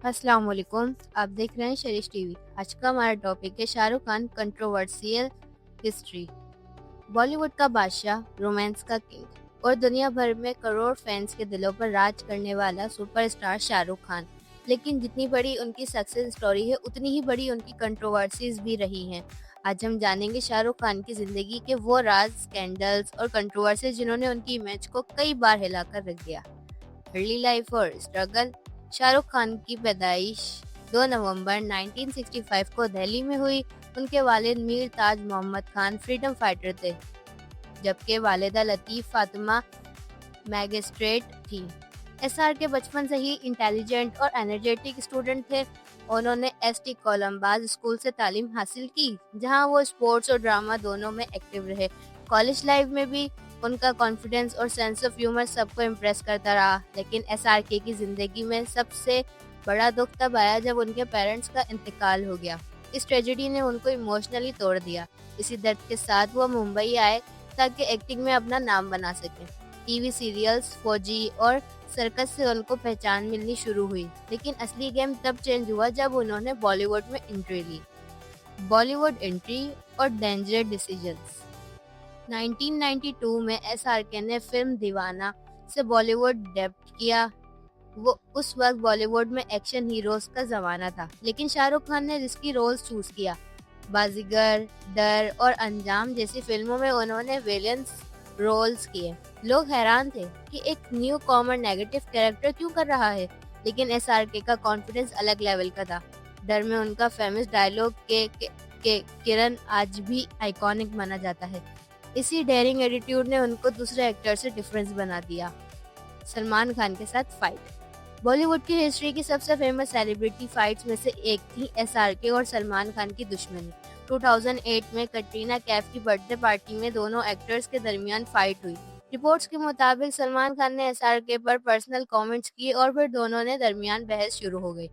अस्सलाम वालेकुम। आप देख रहे हैं शरीश टीवी। आज का हमारा टॉपिक है शाहरुख खान कंट्रोवर्शियल हिस्ट्री। बॉलीवुड का बादशाह, रोमांस का किंग और दुनिया भर में करोड़ फैंस के दिलों पर राज करने वाला सुपरस्टार शाहरुख खान। लेकिन जितनी बड़ी उनकी सक्सेस स्टोरी है उतनी ही बड़ी उनकी कंट्रोवर्सीज भी रही हैं। आज हम जानेंगे शाहरुख खान की जिंदगी के वो राज, स्कैंडल्स और कंट्रोवर्सीज जिन्होंने उनकी इमेज को कई बार हिलाकर रख दिया। अर्ली लाइफ और स्ट्रगल। शाहरुख खान की पैदाइश 2 नवंबर 1965 को दिल्ली में हुई। उनके वालिद मीर ताज मोहम्मद खान फ्रीडम फाइटर थे, जबकि वालिदा लतीफ़ फातिमा मैजिस्ट्रेट थी। एसआर के बचपन से ही इंटेलिजेंट और एनर्जेटिक स्टूडेंट थे। उन्होंने एसटी कोलंबाज स्कूल से तालीम हासिल की, जहां वो स्पोर्ट्स और ड्रामा दोनों में एक्टिव रहे। कॉलेज लाइफ में भी उनका कॉन्फिडेंस और सेंस ऑफ ह्यूमर सबको इम्प्रेस करता रहा। लेकिन एसआरके की जिंदगी में सबसे बड़ा दुख तब आया जब उनके पेरेंट्स का इंतकाल हो गया। इस ट्रेजेडी ने उनको इमोशनली तोड़ दिया। इसी दर्द के साथ वो मुंबई आए ताकि एक्टिंग में अपना नाम बना सकें। टीवी सीरियल्स, फौजी और सर्कस से उनको पहचान मिलनी शुरू हुई। लेकिन असली गेम तब चेंज हुआ जब उन्होंने बॉलीवुड में एंट्री ली। बॉलीवुड एंट्री और डेंजरस डिसीजंस। 1992 में एसआरके ने फिल्म दीवाना से बॉलीवुड डेब्यू किया। वो उस वक्त बॉलीवुड में एक्शन हीरोज का जमाना था, लेकिन शाहरुख खान ने रिस्की रोल्स चूज किया। बाजीगर, डर और अंजाम जैसी फिल्मों में उन्होंने विलेंस रोल्स किए। लोग हैरान थे कि एक न्यू कॉमर नेगेटिव कैरेक्टर क्यों कर रहा है, लेकिन एसआरके का कॉन्फिडेंस अलग लेवल का था। डर में उनका फेमस डायलॉग के किरण आज भी आइकॉनिक माना जाता है। इसी डेयरिंग एटीट्यूड ने उनको दूसरे एक्टर से डिफरेंस बना दिया। सलमान खान के साथ फाइट। बॉलीवुड की हिस्ट्री की सबसे फेमस सेलिब्रिटी फाइट्स में से एक थी एसआरके और सलमान खान की दुश्मनी। 2008 में कटरीना कैफ की बर्थडे पार्टी में दोनों एक्टर्स के दरमियान फाइट हुई। रिपोर्ट्स के मुताबिक सलमान खान ने एसआरके पर पर्सनल कमेंट्स किए और फिर दोनों ने दरमियान बहस शुरू हो गई।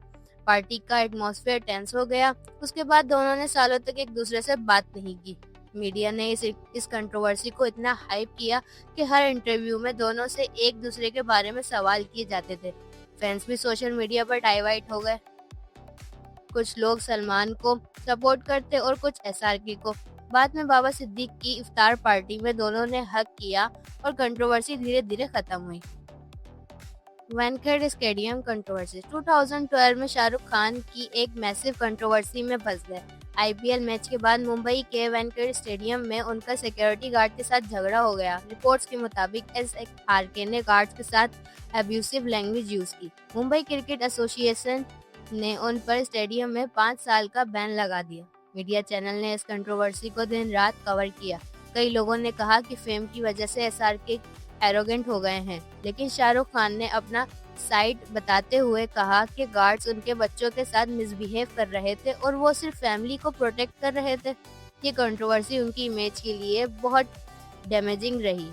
पार्टी का एटमॉस्फेयर टेंस हो गया। उसके बाद दोनों ने सालों तक एक दूसरे से बात नहीं की। मीडिया ने इस कंट्रोवर्सी को इतना हाइप किया कि हर इंटरव्यू में दोनों से एक दूसरे के बारे में सवाल किए जाते थे। फैंस भी सोशल मीडिया पर डाइवर्ट हो गए। कुछ लोग सलमान को सपोर्ट करते और कुछ एसआरके को। बाद में बाबा सिद्दीक की इफ्तार पार्टी में दोनों ने हक किया और कंट्रोवर्सी धीरे धीरे खत्म हुई। Wankhede stadium controversy. 2012 में शाहरुख खान की एक मैसिव कंट्रोवर्सी में फंस गए। आईपीएल मैच के बाद मुंबई के वानखेड़े स्टेडियम में उनका सिक्योरिटी गार्ड के साथ झगड़ा हो गया। रिपोर्ट्स के मुताबिक एसआरके ने गार्ड्स के साथ अब्यूसिव लैंग्वेज यूज की। मुंबई क्रिकेट एसोसिएशन ने उन पर स्टेडियम में 5 साल का बैन लगा दिया। मीडिया चैनल ने इस कंट्रोवर्सी को दिन रात कवर किया। कई लोगों ने कहा कि फेम की वजह से एसआरके एरोगेंट हो गए हैं, लेकिन शाहरुख खान ने अपना साइड बताते हुए कहा कि गार्ड्स उनके बच्चों के साथ मिसबिहेव कर रहे थे और वो सिर्फ फैमिली को प्रोटेक्ट कर रहे थे। ये कंट्रोवर्सी उनकी इमेज के लिए बहुत डैमेजिंग रही।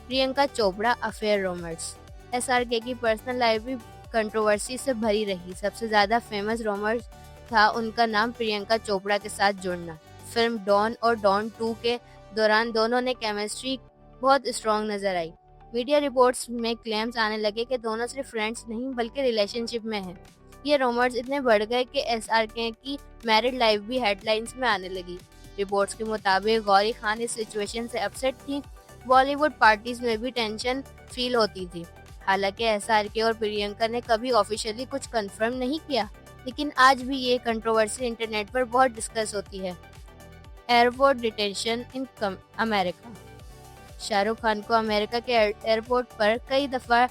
प्रियंका चोपड़ा अफेयर रोमर्स। एसआरके की पर्सनल लाइफ भी कंट्रोवर्सी से भरी रही। सबसे ज्यादा फेमस रोमर्स था उनका नाम प्रियंका चोपड़ा के साथ जुड़ना। फिल्म डॉन और डॉन 2 के दौरान दोनों ने केमिस्ट्री बहुत स्ट्रॉन्ग नजर आई। मीडिया रिपोर्ट्स में क्लेम्स आने लगे कि दोनों सिर्फ फ्रेंड्स नहीं बल्कि रिलेशनशिप में हैं। ये रूमर्स इतने बढ़ गए कि एसआरके की मैरिड लाइफ भी हेडलाइंस में आने लगी। रिपोर्ट्स के मुताबिक गौरी खान इस सिचुएशन से अपसेट थी। बॉलीवुड पार्टीज में भी टेंशन फील होती थी। हालांकि एसआरके और प्रियंका ने कभी ऑफिशियली कुछ कंफर्म नहीं किया, लेकिन आज भी ये कंट्रोवर्सी इंटरनेट पर बहुत डिस्कस होती है। Airport detention in America. Shahrukh Khan को अमेरिका के एयरपोर्ट पर कई दफा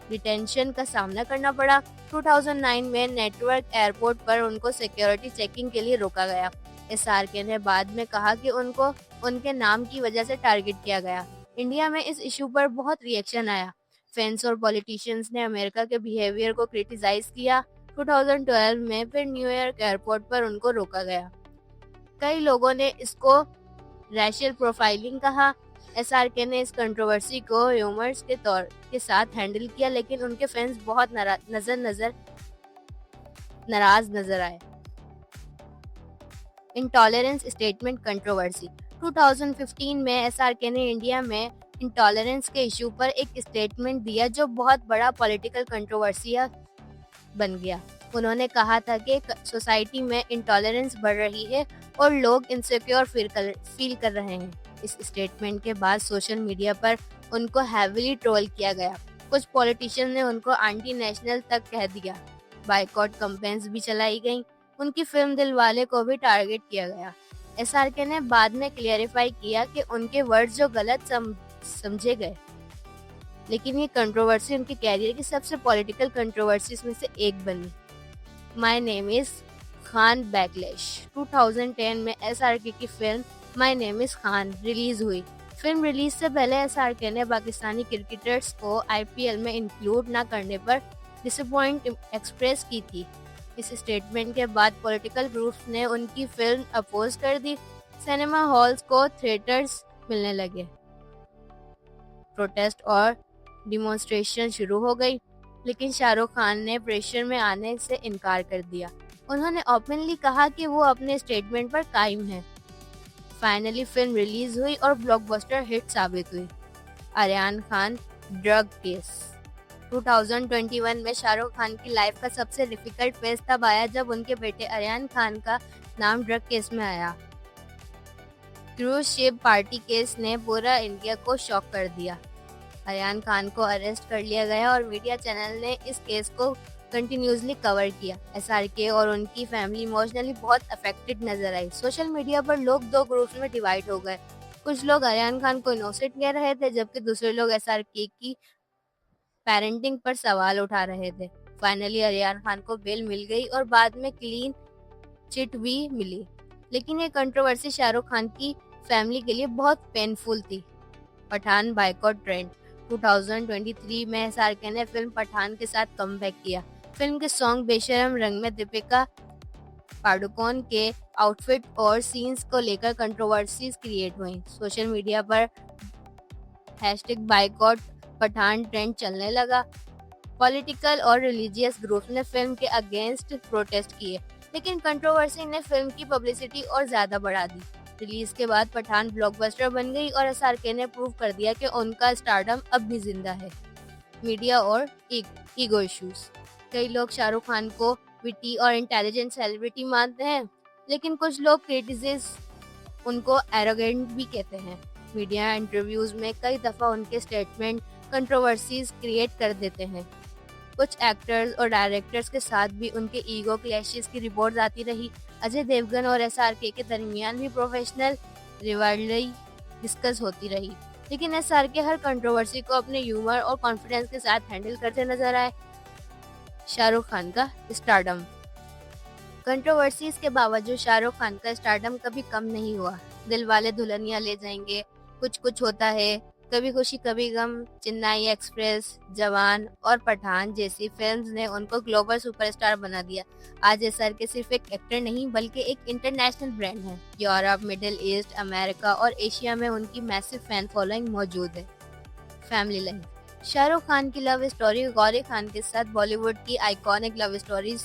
डिटेंशन का सामना करना पड़ा। 2009 में नेटवर्क एयरपोर्ट पर उनको सिक्योरिटी चेकिंग के लिए रोका गया। एसआरके ने बाद में कहा कि उनको उनके नाम की वजह से टारगेट किया गया। इंडिया में इस इशू पर बहुत रिएक्शन आया। फैंस और पॉलिटिशियंस ने अमेरिका के बिहेवियर को क्रिटिसाइज किया। 2012 में फिर न्यूयॉर्क एयरपोर्ट पर उनको रोका गया। कई लोगों ने इसको रैशियल प्रोफाइलिंग कहा। एसआरके ने इस कंट्रोवर्सी को ह्यूमर्स के तौर के साथ हैंडल किया, लेकिन उनके फैंस बहुत नाराज नजर आए। Intolerance statement controversy. 2015 में एसआरके ने इंडिया में इंटॉलरेंस के इशू पर एक स्टेटमेंट दिया जो बहुत बड़ा पॉलिटिकल कंट्रोवर्सी बन गया। उन्होंने कहा था कि सोसाइटी में इंटॉलरेंस बढ़ रही है और लोग इनसिक्योर फील कर रहे हैं। इस स्टेटमेंट के बाद सोशल मीडिया पर उनको हैविली ट्रोल किया गया। कुछ पॉलिटिशियन ने उनको एंटी नेशनल तक कह दिया। बाइकॉट कैंपेन्स भी चलाई गईं। उनकी फिल्म दिलवाले को भी टारगेट किया गया। एसआरके ने बाद में क्लियरिफाई किया कि उनके वर्ड्स जो गलत समझे गए, लेकिन ये कंट्रोवर्सी उनके कैरियर की सबसे पॉलिटिकल कंट्रोवर्सीज में से एक बनी। My name is Khan backlash 2010 में एसआरके की film my name is Khan release हुई। फिल्म रिलीज से पहले एसआरके ने पाकिस्तानी क्रिकेटर्स को आईपीएल में इंक्लूड न करने पर डिसअपॉइंट एक्सप्रेस की थी। इस स्टेटमेंट के बाद पॉलिटिकल ग्रुप्स ने उनकी फिल्म अपोज कर दी। सिनेमा हॉल्स को थिएटर्स मिलने लगे। प्रोटेस्ट और डिमॉन्स्ट्रेशन शुरू हो गई, लेकिन शाहरुख खान ने प्रेशर में आने से इनकार कर दिया। उन्होंने ओपनली कहा कि वो अपने स्टेटमेंट पर कायम है। फाइनली फिल्म रिलीज हुई और ब्लॉकबस्टर हिट साबित हुई। आर्यन खान ड्रग केस 2021 में शाहरुख खान की लाइफ का सबसे डिफिकल्ट फेज तब आया जब उनके बेटे आर्यन खान का नाम ड्रग केस में आया। क्रूज शिप पार्टी केस ने पूरा इंडिया को शॉक कर दिया। आर्यन खान को अरेस्ट कर लिया गया और मीडिया चैनल ने इस केस को कंटिन्यूसली कवर किया। एसआरके और उनकी फैमिली इमोशनली बहुत अफेक्टेड नजर आई। सोशल मीडिया पर लोग दो ग्रुप्स में डिवाइड हो गए। कुछ लोग आर्यन खान को इनोसेंट कह रहे थे, जबकि दूसरे लोग एसआरके की पेरेंटिंग पर सवाल उठा रहे थे। फाइनली आर्यन खान को बेल मिल गई और बाद में क्लीन चिट भी मिली, लेकिन ये कंट्रोवर्सी शाहरुख खान की फैमिली के लिए बहुत पेनफुल थी। पठान बाइकॉट ट्रेंड 2023 में एसआरके ने फिल्म पठान के साथ कमबैक किया। फिल्म के सॉन्ग बेशरम रंग में दीपिका पाडुकोन के आउटफिट और सीन्स को लेकर कंट्रोवर्सीज क्रिएट हुई। सोशल मीडिया पर #बाइकॉट पठान ट्रेंड चलने लगा। पॉलिटिकल और रिलीजियस ग्रुप्स ने फिल्म के अगेंस्ट प्रोटेस्ट किए, लेकिन कंट्रोवर्सी ने फिल्म की पब्लिसिटी और ज्यादा बढ़ा दी। रिलीज के बाद पठान ब्लॉकबस्टर बन गई और एसआरके ने प्रूव कर दिया कि उनका स्टारडम अब भी जिंदा है। मीडिया और ईगो इश्यूज। कई लोग शाहरुख खान को विटी और इंटेलिजेंट सेलिब्रिटी मानते हैं, लेकिन कुछ लोग क्रिटिसिस्ट उनको एरोगेंट भी कहते हैं। मीडिया इंटरव्यूज में कई दफा उनके स्टेटमेंट कंट्रोवर्सीज क्रिएट कर देते हैं। कुछ एक्टर्स और डायरेक्टर्स के साथ भी उनके ईगो क्लैशेस की रिपोर्ट आती रही। अजय देवगन और एसआरके के दरमियान भी प्रोफेशनल रिवाइवलरी डिस्कस होती रही, लेकिन एसआरके हर कंट्रोवर्सी को अपने ह्यूमर और कॉन्फिडेंस के साथ हैंडल करते नजर आए। शाहरुख खान का स्टारडम। कंट्रोवर्सीज के बावजूद शाहरुख खान का स्टारडम कभी कम नहीं हुआ। दिलवाले दुल्हनिया ले जाएंगे, कुछ कुछ होता है, कभी खुशी कभी गम, चेन्नई एक्सप्रेस, जवान और पठान जैसी फिल्म्स ने उनको ग्लोबल सुपरस्टार बना दिया। आज एसआरके सिर्फ एक एक्टर नहीं बल्कि एक इंटरनेशनल ब्रांड है। यूरोप, मिडिल ईस्ट, अमेरिका और एशिया में उनकी मैसिव फैन फॉलोइंग मौजूद है। Family life. शाहरुख खान की लव स्टोरी गौरी खान के साथ बॉलीवुड की आइकॉनिक लव स्टोरीज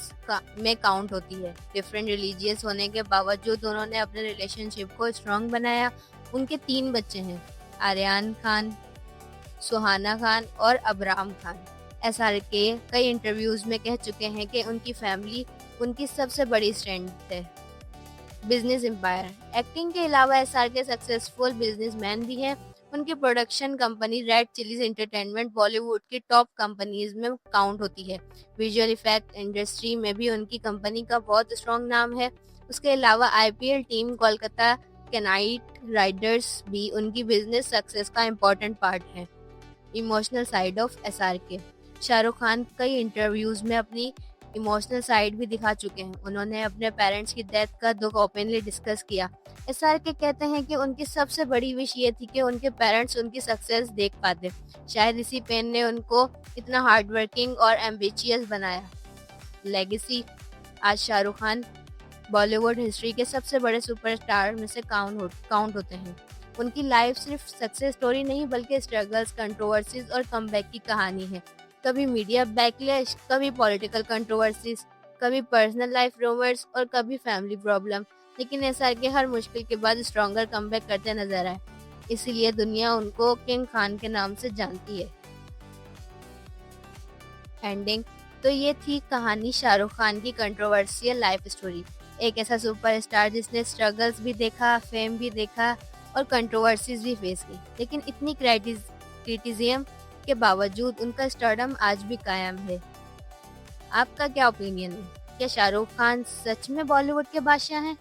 में काउंट होती है। डिफरेंट रिलीजियस होने के बावजूद उन्होंने अपने रिलेशनशिप को स्ट्रॉन्ग बनाया। उनके 3 बच्चे हैं, आर्यन खान, सुहाना खान और अबराम खान। एसआरके कई इंटरव्यूज में कह चुके हैं कि उनकी फैमिली उनकी सबसे बड़ी स्ट्रेंथ है। Business empire. एक्टिंग के अलावा एसआरके सक्सेसफुल बिजनेसमैन भी हैं। उनकी production company red chillies entertainment Bollywood की टॉप कंपनीज में काउंट होती है। विजुअल इफेक्ट इंडस्ट्री में भी उनकी कंपनी का बहुत स्ट्रॉन्ग नाम है। उसके अलावा आईपीएल टीम कोलकाता के नाइट राइडर्स भी उनकी बिजनेस सक्सेस का इम्पोर्टेंट पार्ट है। Emotional side of SRK. Shahrukh Khan कई इंटरव्यूज में अपनी इमोशनल साइड भी दिखा चुके हैं। उन्होंने अपने पेरेंट्स की डेथ का दुख ओपनली डिस्कस किया। एसआरके कहते हैं कि उनकी सबसे बड़ी विश ये थी कि उनके पेरेंट्स उनकी सक्सेस देख पाते। शायद इसी पेन ने उनको इतना हार्डवर्किंग और एम्बिशियस बनाया। लेगेसी। आज शाहरुख खान बॉलीवुड हिस्ट्री के सबसे बड़े सुपरस्टार में से काउंट होते हैं। उनकी लाइफ सिर्फ सक्सेस स्टोरी नहीं बल्कि स्ट्रगल्स, कंट्रोवर्सीज और कमबैक की कहानी है। कभी मीडिया बैकलैश, कभी पॉलिटिकल कंट्रोवर्सीज, कभी पर्सनल लाइफ रूमर्स और कभी फैमिली प्रॉब्लम, लेकिन एसआरके हर मुश्किल के बाद स्ट्रॉन्गर कमबैक करते नजर आए। इसीलिए दुनिया उनको किंग खान के नाम से जानती है। एंडिंग। तो ये थी कहानी शाहरुख खान की कंट्रोवर्शियल लाइफ स्टोरी। एक ऐसा सुपरस्टार जिसने स्ट्रगल्स भी देखा, फेम भी देखा और कंट्रोवर्सीज भी फेस की, लेकिन इतनी क्रिटिसिज्म के बावजूद उनका स्टारडम आज भी कायम है। आपका क्या ओपिनियन है? क्या शाहरुख खान सच में बॉलीवुड के बादशाह हैं?